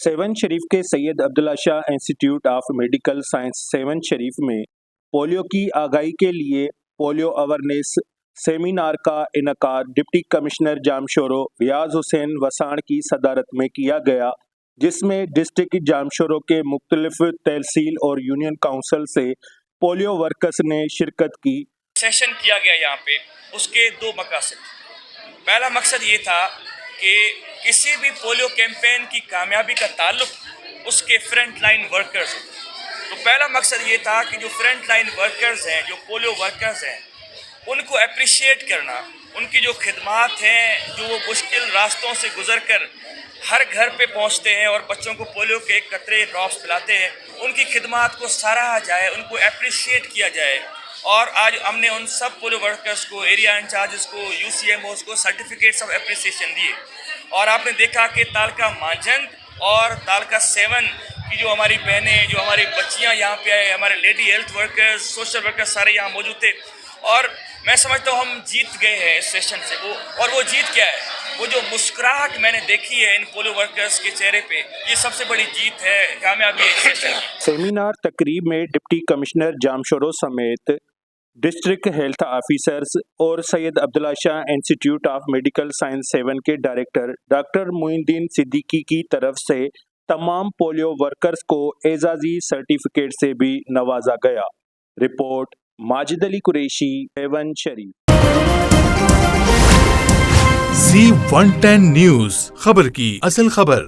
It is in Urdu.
سیون شریف کے Syed Abdullah Shah institute of medical science Sehwan Sharif میں پولیو کی آگاہی کے لیے پولیو اویرنیس سیمینار کا انعقاد ڈپٹی کمشنر جامشورو ریاض حسین وسان کی صدارت میں کیا گیا، جس میں ڈسٹرکٹ جامشورو کے مختلف تحصیل اور یونین کونسل سے پولیو ورکرز نے شرکت کی۔ سیشن کیا گیا یہاں پہ، اس کے دو مقاصد۔ پہلا مقصد یہ تھا کہ کسی بھی پولیو کیمپین کی کامیابی کا تعلق اس کے فرنٹ لائن ورکرز ہیں۔ تو پہلا مقصد یہ تھا کہ جو فرنٹ لائن ورکرز ہیں، جو پولیو ورکرز ہیں، ان کو اپریشیٹ کرنا، ان کی جو خدمات ہیں، جو وہ مشکل راستوں سے گزر کر ہر گھر پہ پہنچتے ہیں اور بچوں کو پولیو کے ایک قطرے ڈراپس پلاتے ہیں، ان کی خدمات کو سراہا جائے، ان کو اپریشیٹ کیا جائے۔ اور آج ہم نے ان سب پولیو ورکرز کو، ایریا انچارجز کو، یو سی ایم اوز کو سرٹیفکیٹس آف اپریسیشن دیے۔ اور آپ نے دیکھا کہ تالکہ مانجھنگ اور تالکہ 7 کی جو ہماری بہنیں، جو ہماری بچیاں یہاں پہ آئے، ہمارے lady health workers, social workers سارے یہاں موجود تھے، اور میں سمجھتا ہوں ہم جیت گئے ہیں اس سیشن سے۔ وہ جیت کیا ہے؟ وہ جو مسکراہٹ میں نے دیکھی ہے ان پولیو ورکرز کے چہرے پہ، یہ سب سے بڑی جیت ہے، کامیابی ہے اس سیشن کی۔ سیمینار تقریب میں ڈپٹی کمشنر جامشورو سمیت ڈسٹرکٹ ہیلتھ آفیسرز اور سید Abdullah Shah institute of medical science 7 کے ڈائریکٹر ڈاکٹر معین الدین صدیقی کی طرف سے تمام پولیو ورکرز کو اعزازی سرٹیفکیٹ سے بھی نوازا گیا۔ رپورٹ ماجد علی قریشی، سیون شریف۔ Z110 نیوز، خبر کی اصل خبر۔